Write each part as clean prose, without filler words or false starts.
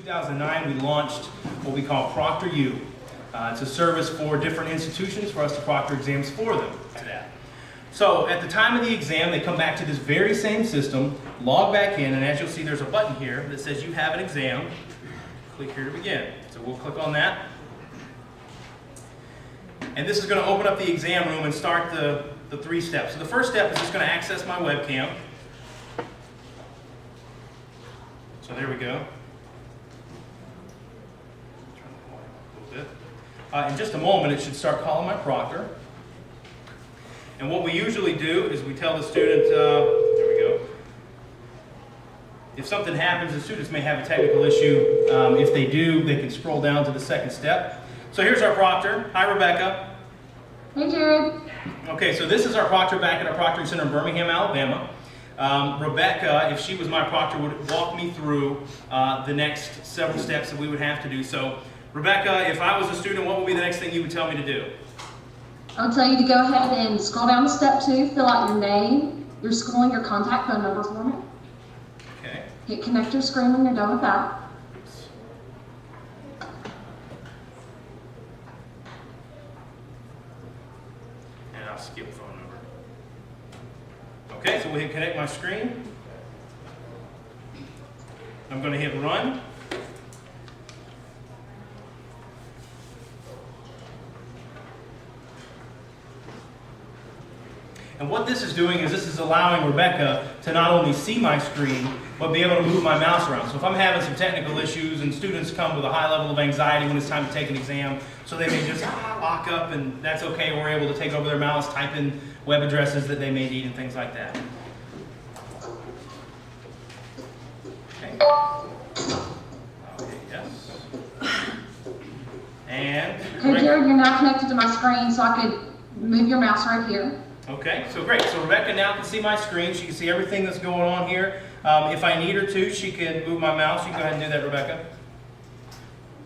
2009, we launched what we call ProctorU. It's a service for different institutions for us to proctor exams for them. So at the time of the exam, they come back to this very same system, log back in, and as you'll see, there's a button here that says you have an exam. Click here to begin. So we'll click on that. And this is going to open up the exam room and start the 3 steps. So the first step is just going to access my webcam. So there we go. In just a moment, it should start calling my proctor. And what we usually do is we tell the student, there we go. If something happens, the students may have a technical issue. If they do, they can scroll down to the second step. So here's our proctor. Hi, Rebecca. Hey, Jared. Okay, so this is our proctor back at our proctoring center in Birmingham, Alabama. Rebecca, if she was my proctor, would walk me through the next several steps that we would have to do. So, Rebecca, if I was a student, what would be the next thing you would tell me to do? I would tell you to go ahead and scroll down to step 2, fill out your name, your school, and your contact phone number for me. Okay. Hit connect your screen when you're done with that. And I'll skip phone number. Okay, so we'll hit connect my screen. I'm going to hit run. And what this is doing is this is allowing Rebecca to not only see my screen, but be able to move my mouse around. So if I'm having some technical issues and students come with a high level of anxiety when it's time to take an exam, so they may just lock up, and that's okay. We're able to take over their mouse, type in web addresses that they may need and things like that. Okay. Okay, yes. And Okay, Jared, you're now connected to my screen, so I could move your mouse right here. okay, so great. So Rebecca now can see my screen. She can see everything that's going on here. If I need her to, she can move my mouse. You can go ahead and do that, Rebecca.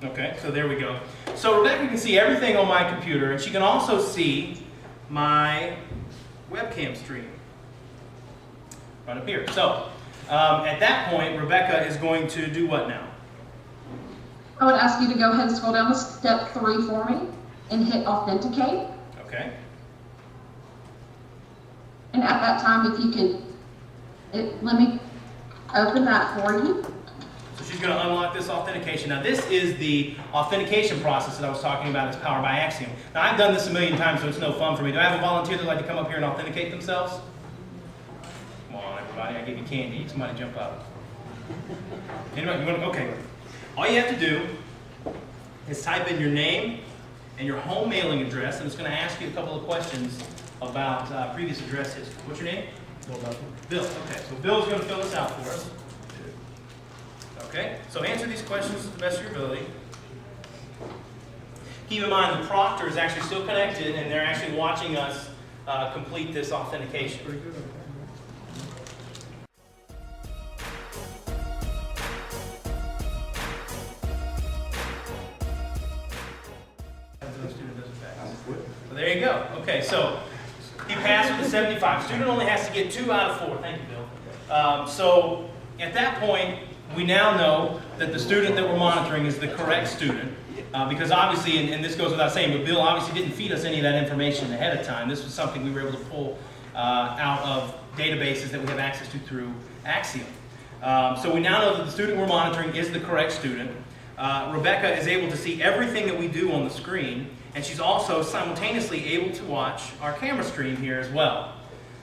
Okay, so there we go. So Rebecca can see everything on my computer, and she can also see my webcam stream right up here. So at that point, Rebecca is going to do what now? I would ask you to go ahead and scroll down to step 3 for me and hit authenticate. Okay. And at that time, if you can, let me open that for you. So she's going to unlock this authentication. Now this is the authentication process that I was talking about. It's powered by Axiom. Now I've done this a million times, so it's no fun for me. Do I have a volunteer that'd like to come up here and authenticate themselves? Come on, everybody. I give you candy. Somebody jump up. Anybody? You want to? Okay. All you have to do is type in your name and your home mailing address, and it's going to ask you a couple of questions about previous address history. What's your name? Bill. Okay, so Bill's going to fill this out for us. Okay, so answer these questions to the best of your ability. Keep in mind the proctor is actually still connected, and they're actually watching us complete this authentication. So there you go. Okay, so he passed with a 75. Student only has to get 2 out of 4. Thank you, Bill. So at that point, we now know that the student that we're monitoring is the correct student. Because obviously, and this goes without saying, but Bill obviously didn't feed us any of that information ahead of time. This was something we were able to pull out of databases that we have access to through Axiom. So we now know that the student we're monitoring is the correct student. Rebecca is able to see everything that we do on the screen, and she's also simultaneously able to watch our camera stream here as well.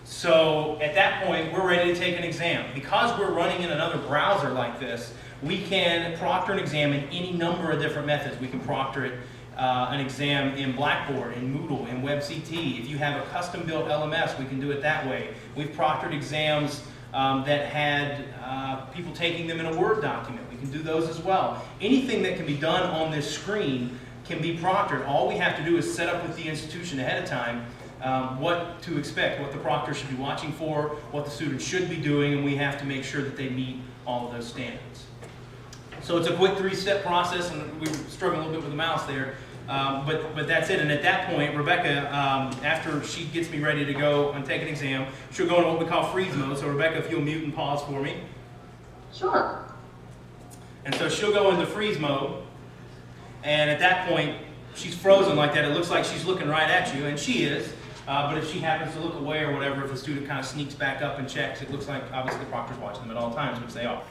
So at that point, we're ready to take an exam. Because we're running in another browser like this, we can proctor an exam in any number of different methods. We can proctor it, an exam in Blackboard, in Moodle, in WebCT. If you have a custom-built LMS, we can do it that way. We've proctored exams that had people taking them in a Word document. We can do those as well. Anything that can be done on this screen can be proctored. All we have to do is set up with the institution ahead of time what to expect, what the proctor should be watching for, what the student should be doing, and we have to make sure that they meet all of those standards. So it's a quick 3-step process, and we were struggling a little bit with the mouse there, but that's it. And at that point, Rebecca, after she gets me ready to go and take an exam, she'll go into what we call freeze mode. So Rebecca, if you'll mute and pause for me. Sure. And so she'll go into freeze mode, and at that point, she's frozen like that. It looks like she's looking right at you, and she is. But if she happens to look away or whatever, if the student kind of sneaks back up and checks, it looks like obviously the proctor's watching them at all times, which they are.